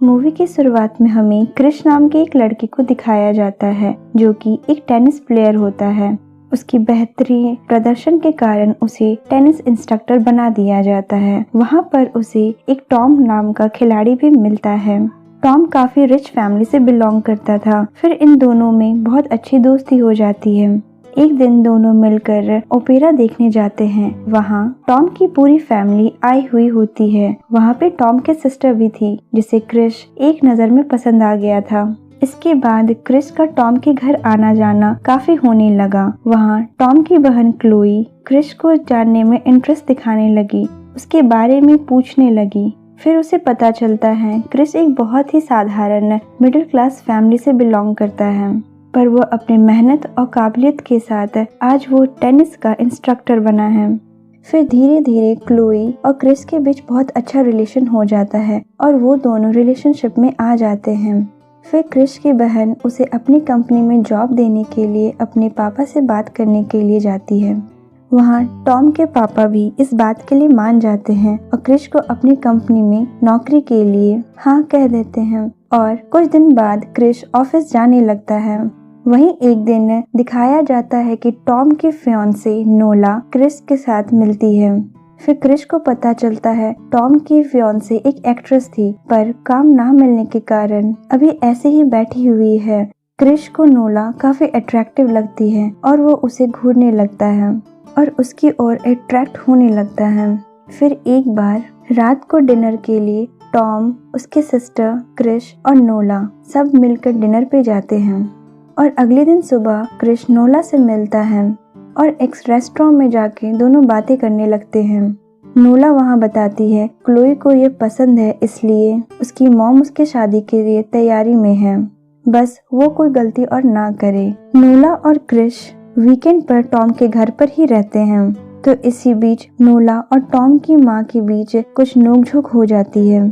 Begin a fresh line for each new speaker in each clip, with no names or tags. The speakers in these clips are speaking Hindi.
मूवी की शुरुआत में हमें क्रिश नाम के एक लड़के को दिखाया जाता है जो कि एक टेनिस प्लेयर होता है। उसकी बेहतरीन प्रदर्शन के कारण उसे टेनिस इंस्ट्रक्टर बना दिया जाता है। वहाँ पर उसे एक टॉम नाम का खिलाड़ी भी मिलता है। टॉम काफी रिच फैमिली से बिलोंग करता था। फिर इन दोनों में बहुत अच्छी दोस्ती हो जाती है। एक दिन दोनों मिलकर ओपेरा देखने जाते हैं। वहाँ टॉम की पूरी फैमिली आई हुई होती है। वहाँ पे टॉम के सिस्टर भी थी जिसे क्रिश एक नज़र में पसंद आ गया था। इसके बाद क्रिश का टॉम के घर आना जाना काफी होने लगा। वहाँ टॉम की बहन क्लोई क्रिश को जानने में इंटरेस्ट दिखाने लगी, उसके बारे में पूछने लगी। फिर उसे पता चलता है क्रिश एक बहुत ही साधारण मिडिल क्लास फैमिली से बिलोंग करता है, पर वो अपनी मेहनत और काबिलियत के साथ आज वो टेनिस का इंस्ट्रक्टर बना है। फिर धीरे धीरे क्लोई और क्रिश के बीच बहुत अच्छा रिलेशन हो जाता है और वो दोनों रिलेशनशिप में आ जाते हैं। फिर क्रिश की बहन उसे अपनी कंपनी में जॉब देने के लिए अपने पापा से बात करने के लिए जाती है। वहाँ टॉम के पापा भी इस बात के लिए मान जाते हैं और क्रिश को अपनी कंपनी में नौकरी के लिए हाँ कह देते हैं। और कुछ दिन बाद क्रिश ऑफिस जाने लगता है। वहीं एक दिन दिखाया जाता है कि टॉम की फियांसे नोला क्रिश के साथ मिलती है। फिर क्रिश को पता चलता है टॉम की फियांसे एक एक्ट्रेस थी, पर काम ना मिलने के कारण अभी ऐसे ही बैठी हुई है। क्रिश को नोला काफी अट्रैक्टिव लगती है और वो उसे घूरने लगता है और उसकी ओर अट्रैक्ट होने लगता है। फिर एक बार रात को डिनर के लिए टॉम, उसके सिस्टर, क्रिश और नोला सब मिलकर डिनर पे जाते हैं। और अगले दिन सुबह क्रिश नोला से मिलता है और एक रेस्टोरेंट में जाके दोनों बातें करने लगते हैं। नोला वहाँ बताती है क्लोई को ये पसंद है, इसलिए उसकी मॉम उसके शादी के लिए तैयारी में है, बस वो कोई गलती और ना करे। नोला और क्रिश वीकेंड पर टॉम के घर पर ही रहते हैं। तो इसी बीच नोला और टॉम की माँ के बीच कुछ नोकझोंक हो जाती है,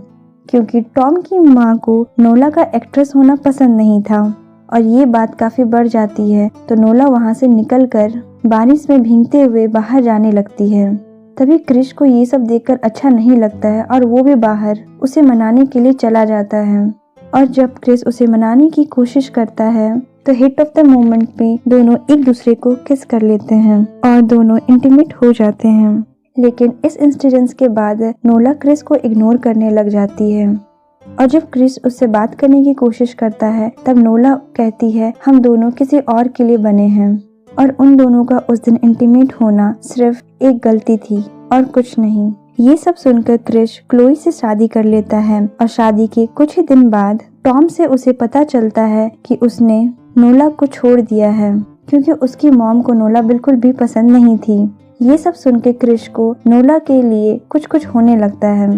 क्योंकि टॉम की माँ को नोला का एक्ट्रेस होना पसंद नहीं था और ये बात काफी बढ़ जाती है। तो नोला वहाँ से निकलकर बारिश में भीगते हुए बाहर जाने लगती है। तभी क्रिश को ये सब देखकर अच्छा नहीं लगता है और वो भी बाहर उसे मनाने के लिए चला जाता है। और जब क्रिश उसे मनाने की कोशिश करता है तो हिट ऑफ द मोमेंट में दोनों एक दूसरे को किस कर लेते हैं और दोनों इंटीमेट हो जाते हैं। लेकिन इस इंसिडेंस के बाद नोला क्रिश को इग्नोर करने लग जाती है और जब क्रिश उससे बात करने की कोशिश करता है तब नोला कहती है हम दोनों किसी और के लिए बने हैं और उन दोनों का उस दिन इंटीमेट होना सिर्फ एक गलती थी और कुछ नहीं। ये सब सुनकर क्रिश क्लोई से शादी कर लेता है और शादी के कुछ ही दिन बाद टॉम से उसे पता चलता है कि उसने नोला को छोड़ दिया है, क्योंकि उसकी मॉम को नोला बिल्कुल भी पसंद नहीं थी। ये सब सुनकर क्रिश को नोला के लिए कुछ कुछ होने लगता है।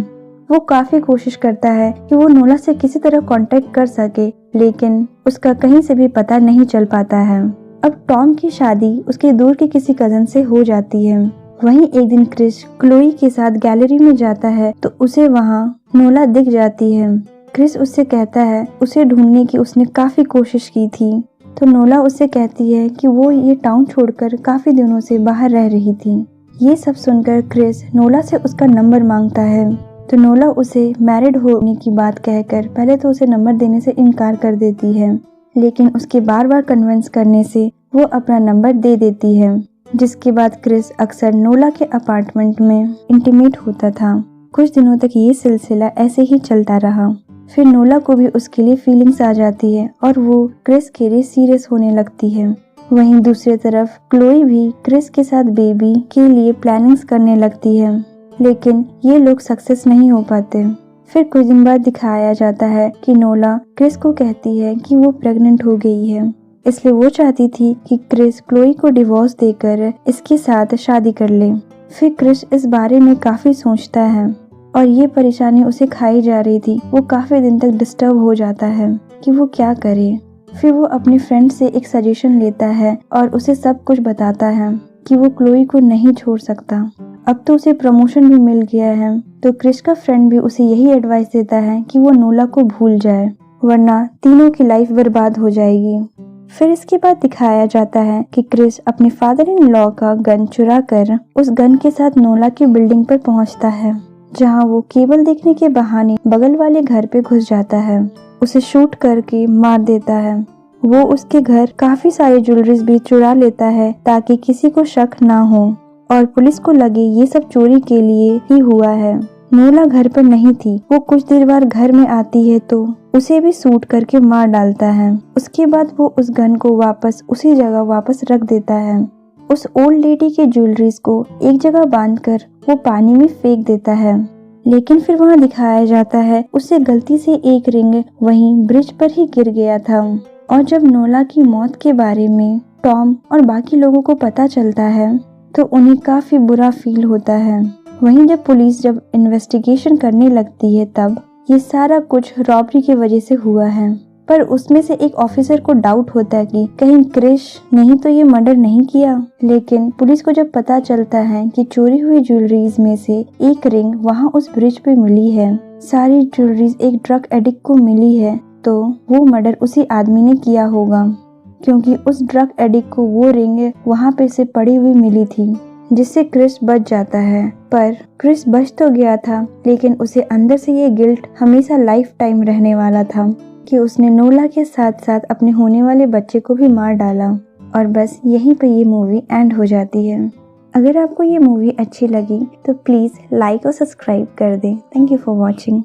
वो काफी कोशिश करता है कि वो नोला से किसी तरह कांटेक्ट कर सके, लेकिन उसका कहीं से भी पता नहीं चल पाता है। अब टॉम की शादी उसके दूर के किसी कजन से हो जाती है। वहीं एक दिन क्रिश क्लोई के साथ गैलरी में जाता है तो उसे वहाँ नोला दिख जाती है। क्रिश उससे कहता है उसे ढूंढने की उसने काफी कोशिश की थी। तो नोला उससे कहती है कि वो ये टाउन छोड़कर काफी दिनों से बाहर रह रही थी। ये सब सुनकर क्रिश नोला से उसका नंबर मांगता है। तो नोला उसे मैरिड होने की बात कहकर पहले तो उसे नंबर देने से इनकार कर देती है, लेकिन उसके बार बार कन्विंस करने से वो अपना नंबर दे देती है। जिसके बाद क्रिश अक्सर नोला के अपार्टमेंट में इंटीमेट होता था। कुछ दिनों तक ये सिलसिला ऐसे ही चलता रहा। फिर नोला को भी उसके लिए फीलिंग्स आ जाती है और वो क्रिश के लिए सीरियस होने लगती है। वहीं दूसरी तरफ क्लोई भी क्रिश के साथ बेबी के लिए प्लानिंग्स करने लगती है, लेकिन ये लोग सक्सेस नहीं हो पाते। फिर कुछ दिन बाद दिखाया जाता है कि नोला क्रिश को कहती है कि वो प्रेग्नेंट हो गई है, इसलिए वो चाहती थी कि क्रिश क्लोई को डिवोर्स देकर इसके साथ शादी कर ले। फिर क्रिश इस बारे में काफी सोचता है और ये परेशानी उसे खाई जा रही थी। वो काफी दिन तक डिस्टर्ब हो जाता है कि वो क्या करे। फिर वो अपने फ्रेंड से एक सजेशन लेता है और उसे सब कुछ बताता है कि वो क्लोई को नहीं छोड़ सकता। अब तो उसे प्रमोशन भी मिल गया है, तो क्रिश का फ्रेंड भी उसे यही एडवाइस देता है कि वो नोला को भूल जाए, वरना तीनों की लाइफ बर्बाद हो जाएगी। फिर इसके बाद दिखाया जाता है कि क्रिश अपने फादर इन लॉ का गन चुरा कर उस गन के साथ नोला की बिल्डिंग पर पहुंचता है, जहाँ वो केबल देखने के बहाने बगल वाले घर पे घुस जाता है, उसे शूट करके मार देता है। वो उसके घर काफी सारे ज्वेलरीज भी चुरा लेता है ताकि किसी को शक ना हो और पुलिस को लगे ये सब चोरी के लिए ही हुआ है। नोला घर पर नहीं थी। वो कुछ देर बाद घर में आती है तो उसे भी शूट करके मार डालता है। उसके बाद वो उस गन को वापस उसी जगह वापस रख देता है। उस ओल्ड लेडी के ज्वेलरीज को एक जगह बांधकर वो पानी में फेंक देता है, लेकिन फिर वहाँ दिखाया जाता है उससे गलती से एक रिंग वहीं ब्रिज पर ही गिर गया था। और जब नोला की मौत के बारे में टॉम और बाकी लोगों को पता चलता है तो उन्हें काफी बुरा फील होता है। वहीं जब पुलिस इन्वेस्टिगेशन करने लगती है तब ये सारा कुछ रॉबरी की वजह से हुआ है, पर उसमें से एक ऑफिसर को डाउट होता है कि कहीं क्रिश नहीं तो ये मर्डर नहीं किया। लेकिन पुलिस को जब पता चलता है कि चोरी हुई ज्वेलरीज में से एक रिंग वहाँ उस ब्रिज पे मिली है, सारी ज्वेलरीज एक ड्रग एडिक्ट को मिली है, तो वो मर्डर उसी आदमी ने किया होगा, क्योंकि उस ड्रग एडिक्ट को वो रिंग वहाँ पे से पड़ी हुई मिली थी, जिससे क्रिस बच जाता है। पर क्रिस बच तो गया था, लेकिन उसे अंदर से ये गिल्ट हमेशा लाइफ टाइम रहने वाला था कि उसने नोला के साथ साथ अपने होने वाले बच्चे को भी मार डाला। और बस यहीं पे ये मूवी एंड हो जाती है। अगर आपको ये मूवी अच्छी लगी तो प्लीज़ लाइक और सब्सक्राइब कर दें। Thank you for watching.